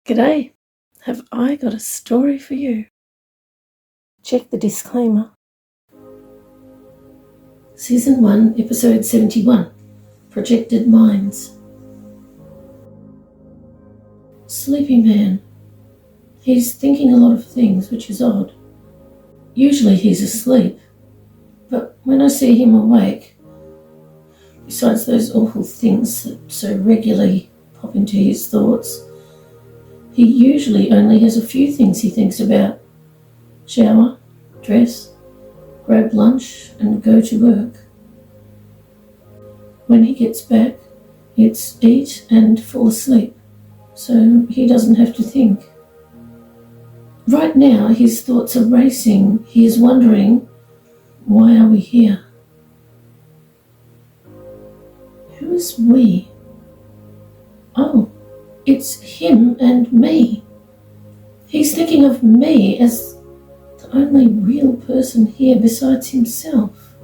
G'day, have I got a story for you? Check the disclaimer. Season 1, Episode 71, Projected Minds. Sleepy man. He's thinking a lot of things, which is odd. Usually he's asleep, but when I see him awake, besides those awful things that so regularly pop into his thoughts, he usually only has a few things he thinks about. Shower, dress, grab lunch and go to work. When he gets back, it's eat and fall asleep, so he doesn't have to think. Right now his thoughts are racing. He is wondering, why are we here? Who is we? Oh, it's him and me. He's thinking of me as the only real person here besides himself.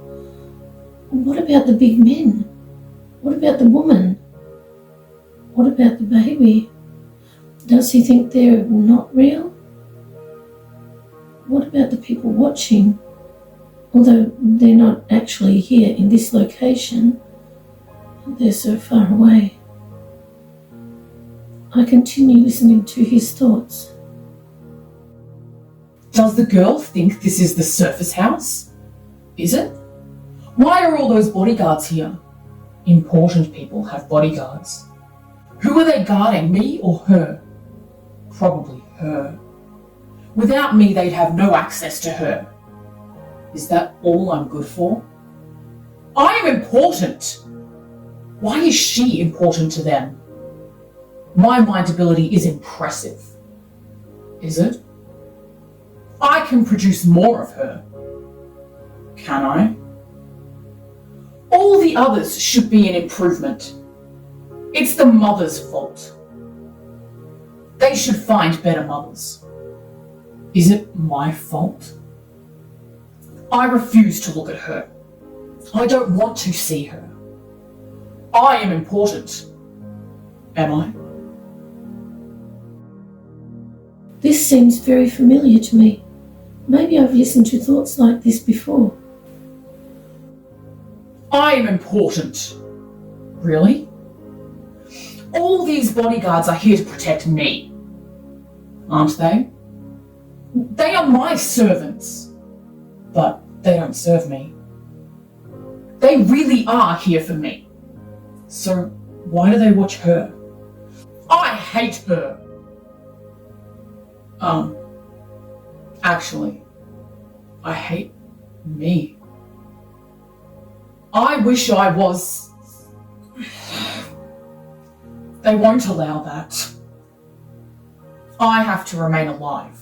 What about the big men? What about the woman? What about the baby? Does he think they're not real? What about the people watching? Although they're not actually here in this location, they're so far away. I continue listening to his thoughts. Does the girl think this is the surface house? Is it? Why are all those bodyguards here? Important people have bodyguards. Who are they guarding, me or her? Probably her. Without me, they'd have no access to her. Is that all I'm good for? I am important. Why is she important to them? My mind ability is impressive. Is it? I can produce more of her. Can I? All the others should be an improvement. It's the mother's fault. They should find better mothers. Is it my fault? I refuse to look at her. I don't want to see her. I am important. Am I? This seems very familiar to me. Maybe I've listened to thoughts like this before. I am important. Really? All these bodyguards are here to protect me, aren't they? They are my servants, but they don't serve me. They really are here for me. So why do they watch her? I hate her. Actually, I hate me. I wish I was... They won't allow that. I have to remain alive.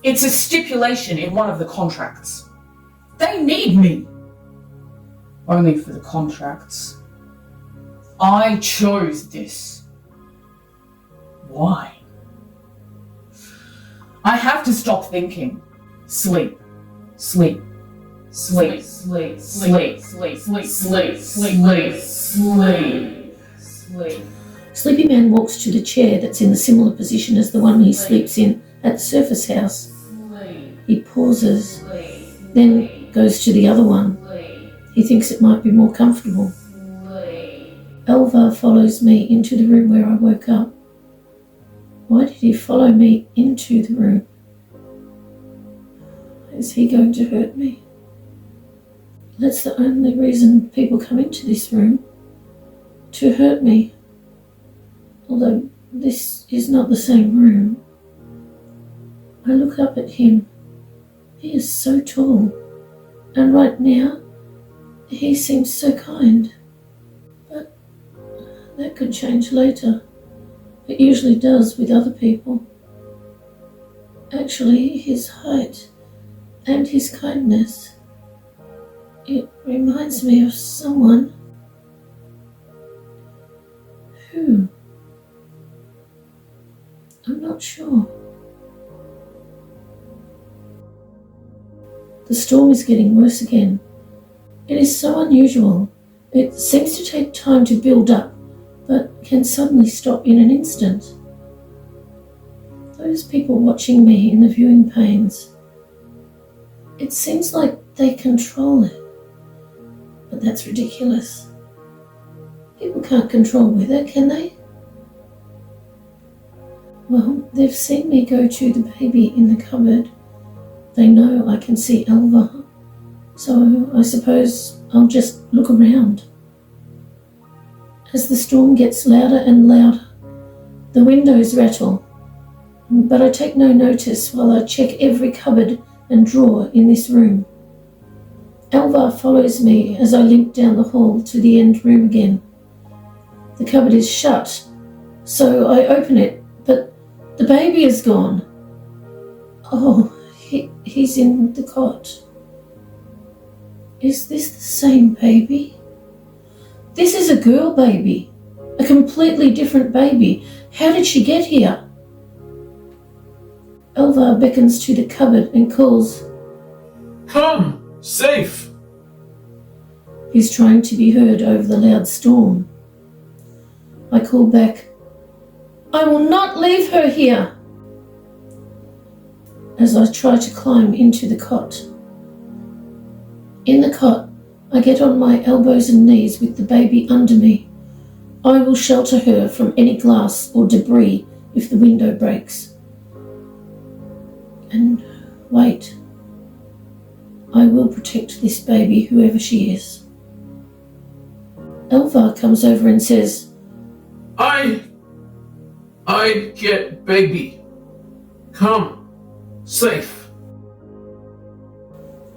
It's a stipulation in one of the contracts. They need me. Only for the contracts. I chose this. Why? I have to stop thinking. Sleep. Sleep. Sleep. Sleep. Sleep. Sleep. Sleep. Sleep. Sleep. Sleep. Sleep. Sleepy man walks to the chair that's in a similar position as the one he sleeps in at the surface house. He pauses, then goes to the other one. He thinks it might be more comfortable. Elva follows me into the room where I woke up. Why did he follow me into the room? Is he going to hurt me? That's the only reason people come into this room, to hurt me. Although this is not the same room. I look up at him. He is so tall, and right now he seems so kind. But that could change later. It usually does with other people. Actually, his height and his kindness, it reminds me of someone. Who? I'm not sure. The storm is getting worse again. It is so unusual. It seems to take time to build up, but can suddenly stop in an instant. Those people watching me in the viewing panes, it seems like they control it. But that's ridiculous. People can't control weather, can they? Well, they've seen me go to the baby in the cupboard. They know I can see Elva. So I suppose I'll just look around. As the storm gets louder and louder, the windows rattle, but I take no notice while I check every cupboard and drawer in this room. Elva follows me as I limp down the hall to the end room again. The cupboard is shut, so I open it, but the baby is gone. Oh, he's in the cot. Is this the same baby? This is a girl baby, a completely different baby. How did she get here? Elva beckons to the cupboard and calls, "Come, safe!" He's trying to be heard over the loud storm. I call back, "I will not leave her here," as I try to climb into the cot. In the cot, I get on my elbows and knees with the baby under me. I will shelter her from any glass or debris if the window breaks. And wait. I will protect this baby, whoever she is. Elva comes over and says, I get baby. Come, safe."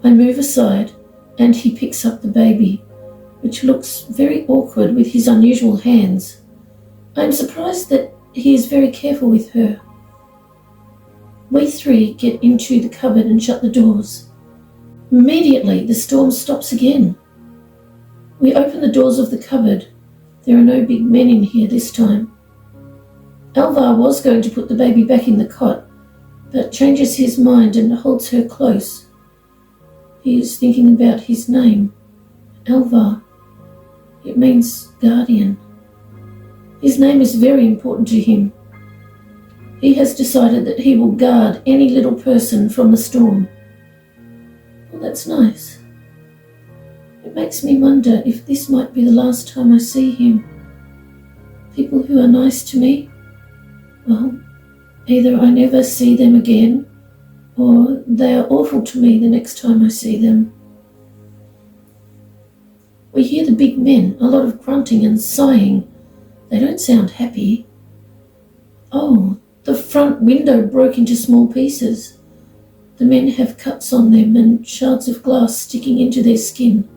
I move aside and he picks up the baby, which looks very awkward with his unusual hands. I am surprised that he is very careful with her. We three get into the cupboard and shut the doors. Immediately, the storm stops again. We open the doors of the cupboard. There are no big men in here this time. Elva was going to put the baby back in the cot, but changes his mind and holds her close. He is thinking about his name, Elva. It means guardian. His name is very important to him. He has decided that he will guard any little person from the storm. Well, that's nice. It makes me wonder if this might be the last time I see him. People who are nice to me, well, either I never see them again, or they are awful to me the next time I see them. We hear the big men, a lot of grunting and sighing. They don't sound happy. Oh, the front window broke into small pieces. The men have cuts on them and shards of glass sticking into their skin.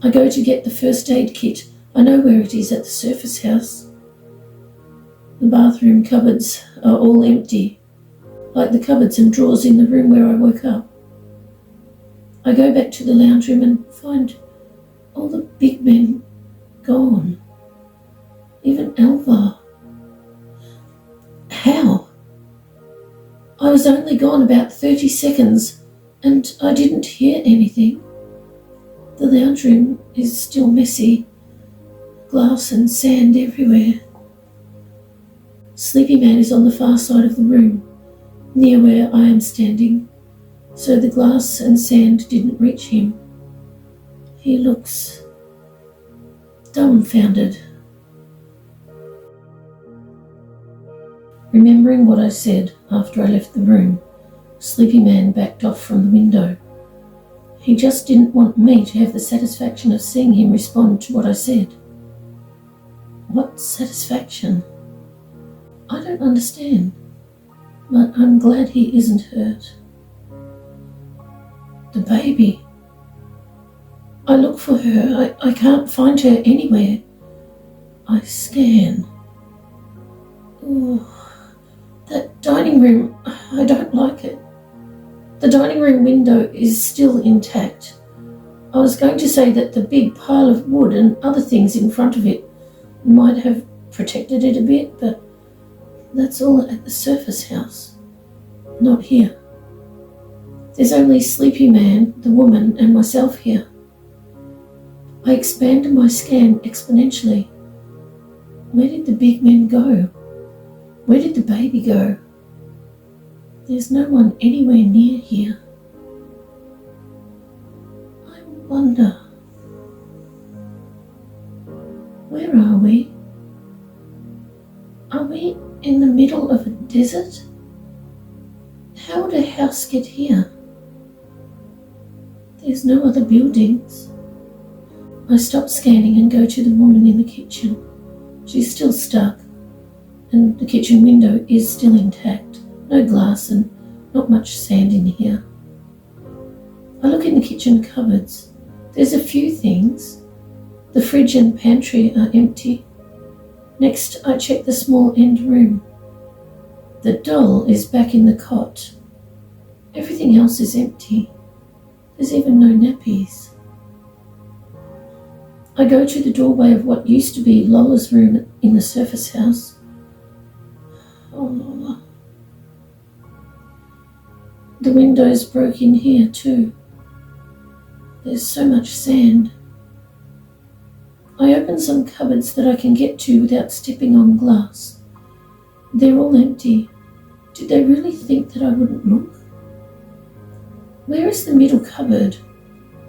I go to get the first aid kit. I know where it is at the surface house. The bathroom cupboards are all empty, like the cupboards and drawers in the room where I woke up. I go back to the lounge room and find all the big men gone. Even Elva. How? I was only gone about 30 seconds and I didn't hear anything. The lounge room is still messy, glass and sand everywhere. Sleepy Man is on the far side of the room, near where I am standing, so the glass and sand didn't reach him. He looks dumbfounded. Remembering what I said after I left the room, Sleepy Man backed off from the window. He just didn't want me to have the satisfaction of seeing him respond to what I said. What satisfaction? I don't understand, but I'm glad he isn't hurt. The baby. I look for her. I can't find her anywhere. I scan. Ooh, that dining room, I don't like it. The dining room window is still intact. I was going to say that the big pile of wood and other things in front of it might have protected it a bit, but that's all at the surface house, not here. There's only Sleepy Man, the woman, and myself here. I expand my scan exponentially. Where did the big men go? Where did the baby go? There's no one anywhere near here. I wonder, where are we? Are we in the middle of a desert? How would a house get here? There's no other buildings. I stop scanning and go to the woman in the kitchen. She's still stuck, and the kitchen window is still intact. No glass and not much sand in here. I look in the kitchen cupboards. There's a few things. The fridge and pantry are empty. Next, I check the small end room. The doll is back in the cot. Everything else is empty. There's even no nappies. I go to the doorway of what used to be Lola's room in the surface house. Oh, Lola. The windows broke in here too. There's so much sand. I open some cupboards that I can get to without stepping on glass. They're all empty. Did they really think that I wouldn't look? Where is the middle cupboard?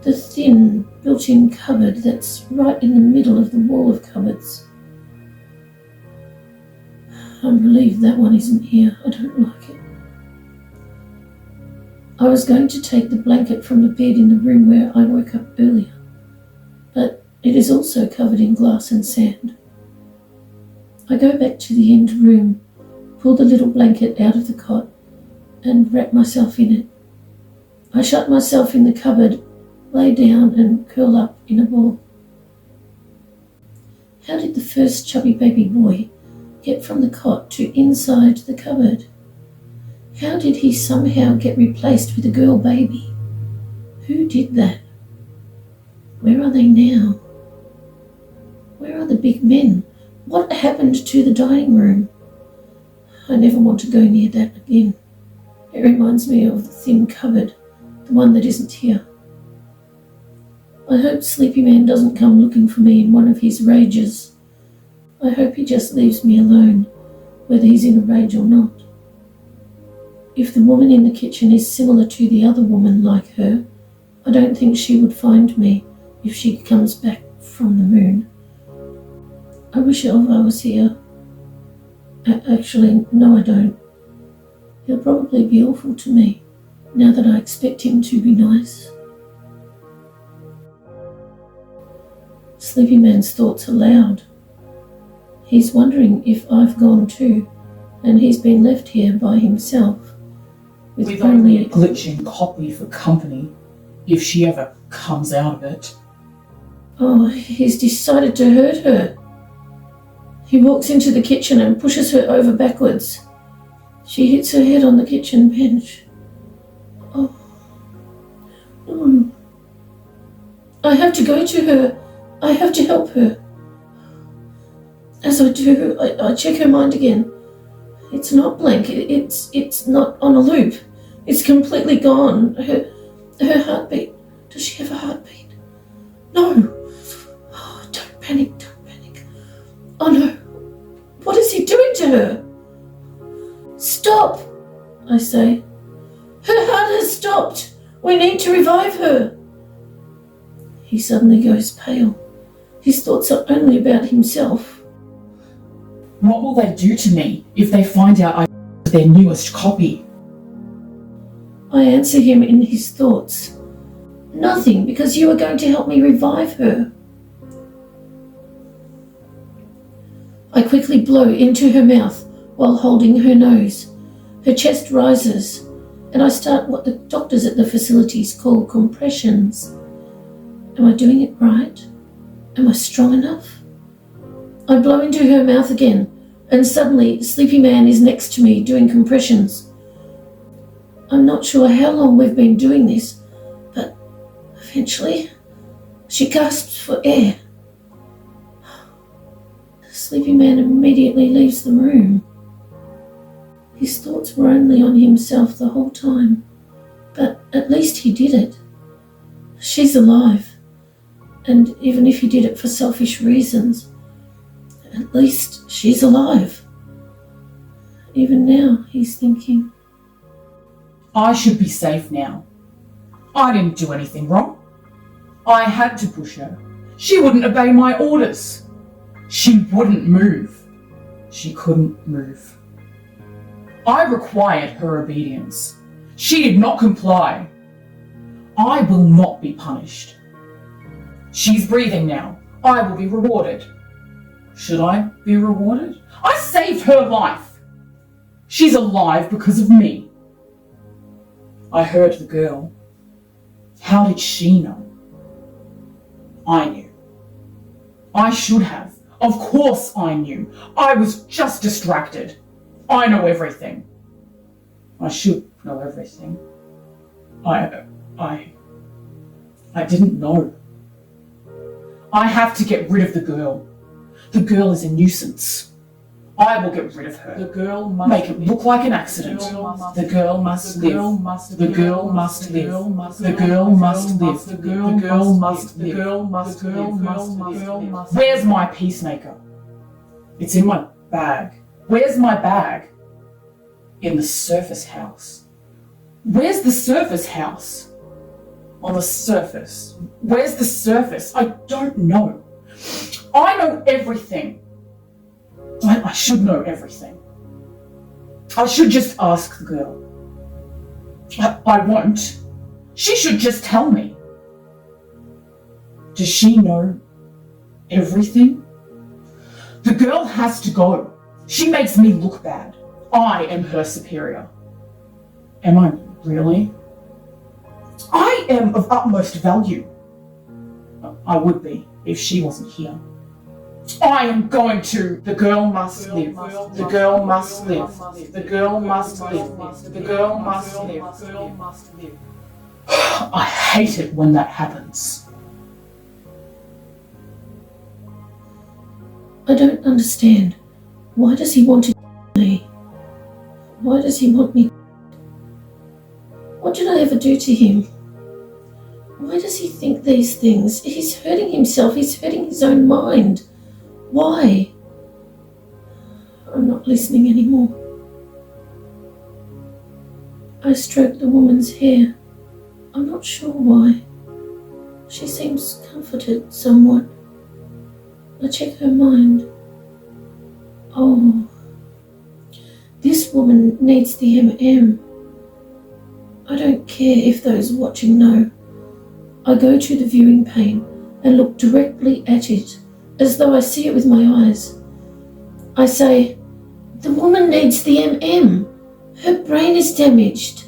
The thin, built-in cupboard that's right in the middle of the wall of cupboards. I'm relieved that one isn't here. I don't like it. I was going to take the blanket from the bed in the room where I woke up earlier, but it is also covered in glass and sand. I go back to the end room, pull the little blanket out of the cot, and wrap myself in it. I shut myself in the cupboard, lay down and curl up in a ball. How did the first chubby baby boy get from the cot to inside the cupboard? How did he somehow get replaced with a girl baby? Who did that? Where are they now? Where are the big men? What happened to the dining room? I never want to go near that again. It reminds me of the thin cupboard, the one that isn't here. I hope Sleepy Man doesn't come looking for me in one of his rages. I hope he just leaves me alone, whether he's in a rage or not. If the woman in the kitchen is similar to the other woman like her, I don't think she would find me if she comes back from the moon. I wish Elva was here. Actually, no I don't. He'll probably be awful to me, now that I expect him to be nice. Sleepy Man's thoughts are loud. He's wondering if I've gone too, and he's been left here by himself. With only a glitching copy for company, if she ever comes out of it. Oh, he's decided to hurt her. He walks into the kitchen and pushes her over backwards. She hits her head on the kitchen bench. Oh, no. I have to go to her. I have to help her. As I do, I check her mind again. It's not blank. It's not on a loop. It's completely gone. Her heartbeat. Does she have a heartbeat? No. Oh, don't panic. Oh no. What is he doing to her? Stop, I say. Her heart has stopped. We need to revive her. He suddenly goes pale. His thoughts are only about himself. What will they do to me if they find out I their newest copy? I answer him in his thoughts. Nothing, because you are going to help me revive her. I quickly blow into her mouth while holding her nose. Her chest rises, and I start what the doctors at the facilities call compressions. Am I doing it right? Am I strong enough? I blow into her mouth again, and suddenly Sleepy Man is next to me doing compressions. I'm not sure how long we've been doing this, but eventually she gasps for air. Sleepy Man immediately leaves the room. His thoughts were only on himself the whole time, but at least he did it. She's alive, and even if he did it for selfish reasons, at least she's alive. Even now, he's thinking. I should be safe now. I didn't do anything wrong. I had to push her. She wouldn't obey my orders. She wouldn't move. She couldn't move. I required her obedience. She did not comply. I will not be punished. She's breathing now. I will be rewarded. Should I be rewarded? I saved her life. She's alive because of me. I heard the girl. How did she know? I knew. I should have. Of course I knew. I was just distracted. I know everything. I should know everything. I didn't know. I have to get rid of the girl. The girl is a nuisance. I will get rid of her. The girl must make it look like an accident. The girl must live. The girl must live. The girl must live. The girl must live. The girl must live. Where's my peacemaker? It's in my bag. Where's my bag? In the surface house. Where's the surface house? On the surface. Where's the surface? I don't know. I know everything. I should know everything. I should just ask the girl. I won't. She should just tell me. Does she know everything? The girl has to go. She makes me look bad. I am her superior. Am I really? I am of utmost value. I would be if she wasn't here. I am going to. The girl must live. The girl must live. The girl must live. The girl must live. I hate it when that happens. I don't understand. Why does he want to me? Why does he want me? What did I ever do to him? Why does he think these things? He's hurting himself. He's hurting his own mind. Why? I'm not listening anymore. I stroke the woman's hair. I'm not sure why. She seems comforted somewhat. I check her mind. Oh, this woman needs the M&M. I don't care if those watching know. I go to the viewing pane and look directly at it, as though I see it with my eyes. I say, the woman needs the M&M. Her brain is damaged.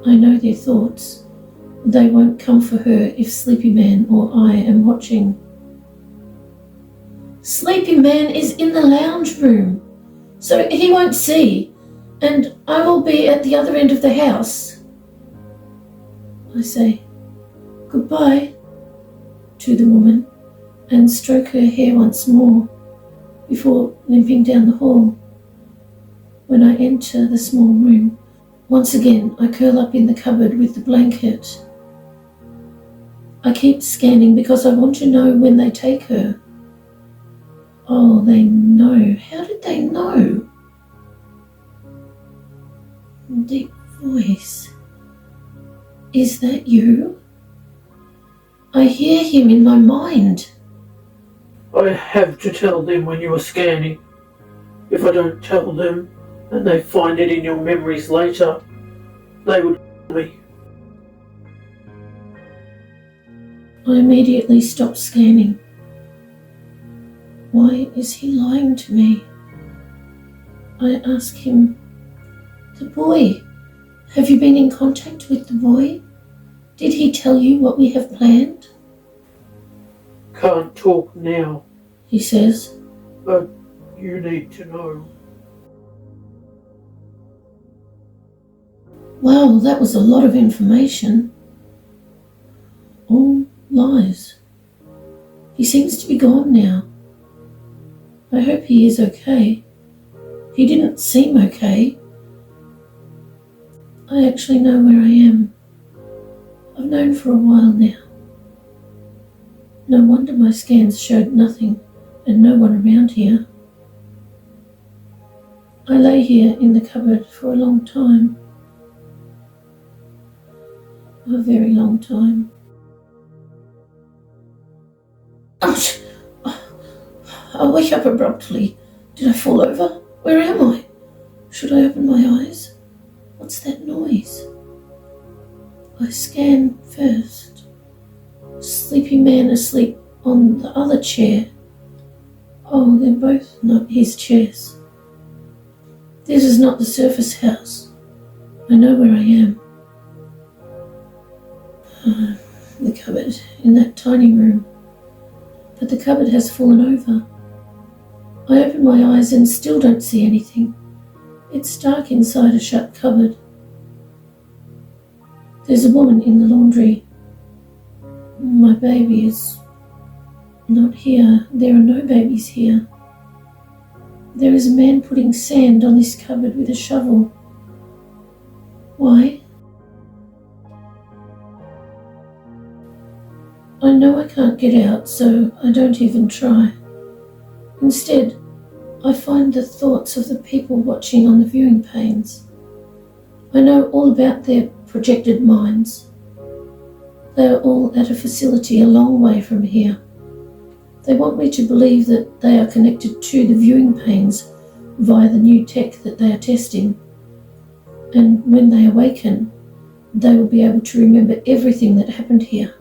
I know their thoughts. They won't come for her if Sleepy Man or I am watching. Sleepy Man is in the lounge room, so he won't see, and I will be at the other end of the house. I say, goodbye, to the woman, and stroke her hair once more, before limping down the hall. When I enter the small room, once again I curl up in the cupboard with the blanket. I keep scanning because I want to know when they take her. Oh, they know. How did they know? Deep voice. Is that you? I hear him in my mind. I have to tell them when you are scanning. If I don't tell them, and they find it in your memories later, they would kill me. I immediately stop scanning. Why is he lying to me? I ask him, the boy, have you been in contact with the boy? Did he tell you what we have planned? Can't talk now, He says. but you need to know. Wow, that was a lot of information. All lies. He seems to be gone now. I hope he is okay. He didn't seem okay. I actually know where I am. I've known for a while now. No wonder my scans showed nothing and no one around here. I lay here in the cupboard for a long time. A very long time. Ouch! I wake up abruptly. Did I fall over? Where am I? Should I open my eyes? What's that noise? I scan first. Sleepy man asleep on the other chair. Oh, they're both not his chairs. This is not the surface house. I know where I am. The cupboard in that tiny room. But the cupboard has fallen over. I open my eyes and still don't see anything. It's dark inside a shut cupboard. There's a woman in the laundry. My baby is not here. There are no babies here. There is a man putting sand on this cupboard with a shovel. Why? I know I can't get out, so I don't even try. Instead, I find the thoughts of the people watching on the viewing panes. I know all about their projected minds. They are all at a facility a long way from here. They want me to believe that they are connected to the viewing panes via the new tech that they are testing. And when they awaken, they will be able to remember everything that happened here,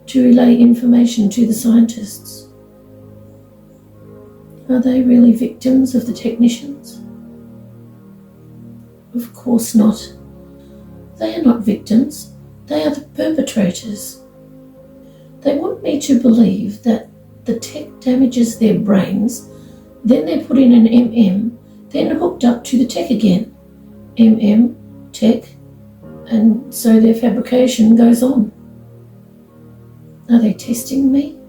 to relay information to the scientists. Are they really victims of the technicians? Of course not. They are not victims. They are the perpetrators. They want me to believe that the tech damages their brains, then they're put in an MM, then hooked up to the tech again. MM, tech, and so their fabrication goes on. Are they testing me?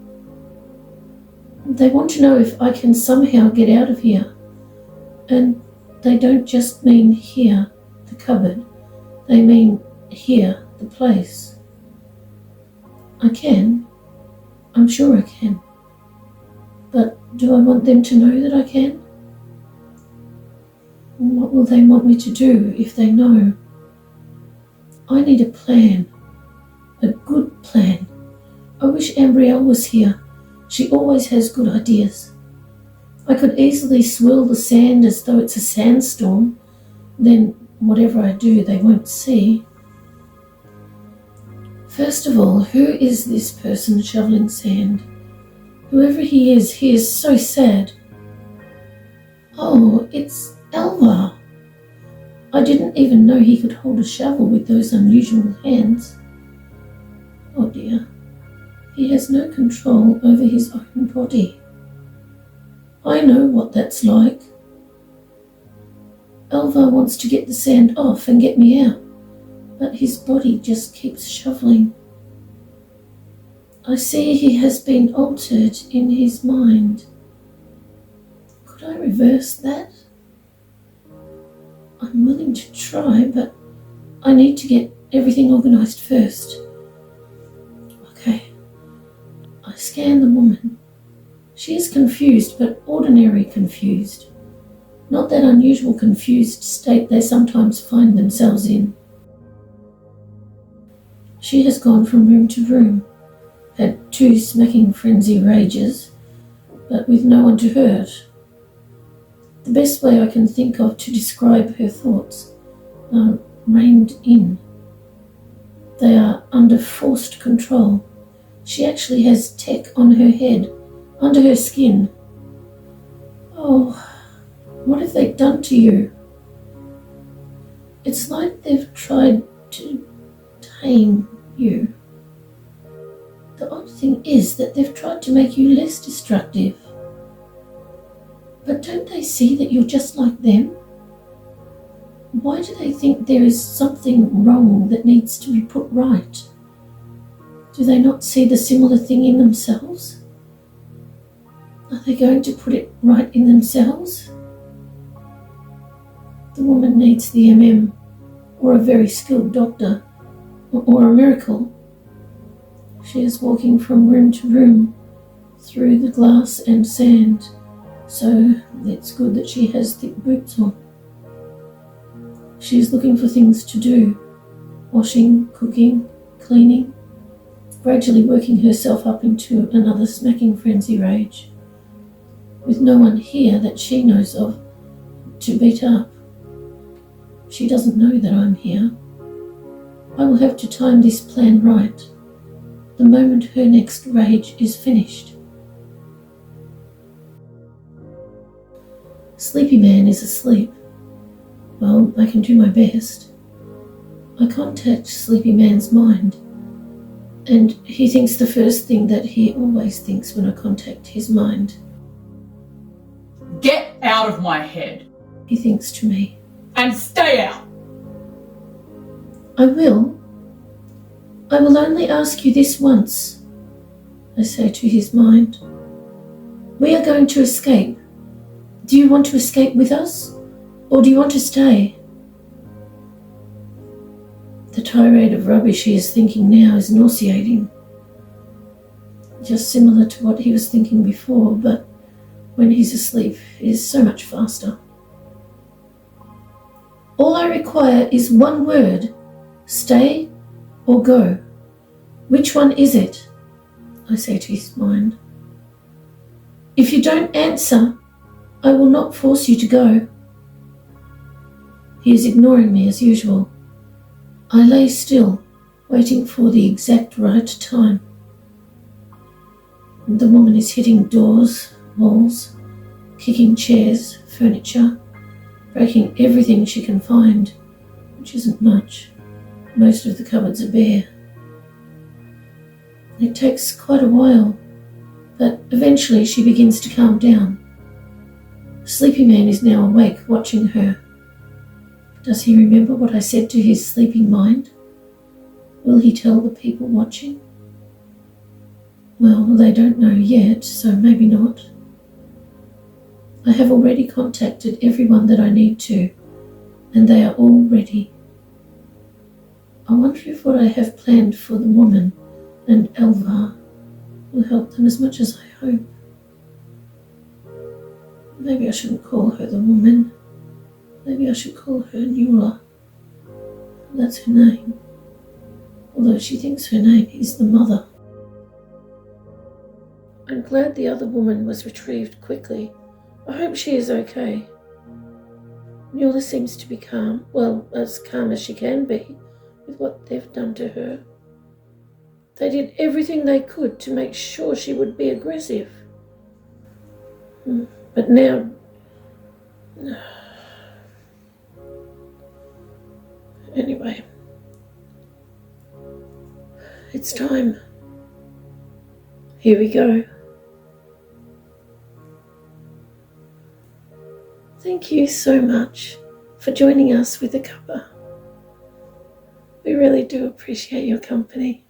They want to know if I can somehow get out of here. And they don't just mean here, the cupboard. They mean here, the place. I can. I'm sure I can. But do I want them to know that I can? What will they want me to do if they know? I need a plan. A good plan. I wish Ambrielle was here. She always has good ideas. I could easily swirl the sand as though it's a sandstorm. Then whatever I do, they won't see. First of all, who is this person shoveling sand? Whoever he is so sad. Oh, it's Elva. I didn't even know he could hold a shovel with those unusual hands. Oh dear. He has no control over his own body. I know what that's like. Elva wants to get the sand off and get me out, but his body just keeps shoveling. I see he has been altered in his mind. Could I reverse that? I'm willing to try, but I need to get everything organised first. Okay. I scan the woman. She is confused, but ordinary confused. Not that unusual confused state they sometimes find themselves in. She has gone from room to room, had 2 smacking frenzy rages, but with no one to hurt. The best way I can think of to describe her thoughts are reined in. They are under forced control. She actually has tech on her head, under her skin. Oh, what have they done to you? It's like they've tried to tame you. The odd thing is that they've tried to make you less destructive. But don't they see that you're just like them? Why do they think there is something wrong that needs to be put right? Do they not see the similar thing in themselves? Are they going to put it right in themselves? The woman needs the MM, or a very skilled doctor, or a miracle. She is walking from room to room, through the glass and sand, so it's good that she has thick boots on. She is looking for things to do, washing, cooking, cleaning, gradually working herself up into another smacking frenzy rage, with no one here that she knows of to beat up. She doesn't know that I'm here. I will have to time this plan right, the moment her next rage is finished. Sleepy Man is asleep. Well, I can do my best. I contact Sleepy Man's mind, and he thinks the first thing that he always thinks when I contact his mind. Get out of my head. He thinks to me. And stay out. I will. I will only ask you this once, I say to his mind. We are going to escape. Do you want to escape with us, or do you want to stay? The tirade of rubbish he is thinking now is nauseating. Just similar to what he was thinking before, but when he's asleep, it is so much faster. All I require is one word, stay or go. Which one is it? I say to his mind. If you don't answer, I will not force you to go. He is ignoring me as usual. I lay still, waiting for the exact right time. The woman is hitting doors, walls, kicking chairs, furniture, breaking everything she can find, which isn't much. Most of the cupboards are bare. It takes quite a while, but eventually she begins to calm down. Sleepy Man is now awake, watching her. Does he remember what I said to his sleeping mind? Will he tell the people watching? Well, they don't know yet, so maybe not. I have already contacted everyone that I need to, and they are all ready. I wonder if what I have planned for the woman and Elvar will help them as much as I hope. Maybe I shouldn't call her the woman. Maybe I should call her Nuala. That's her name. Although she thinks her name is the mother. I'm glad the other woman was retrieved quickly. I hope she is okay. Nuala seems to be calm. Well, as calm as she can be with what they've done to her. They did everything they could to make sure she would be aggressive. But now... Anyway. It's time. Here we go. Thank you so much for joining us with the cuppa. We really do appreciate your company.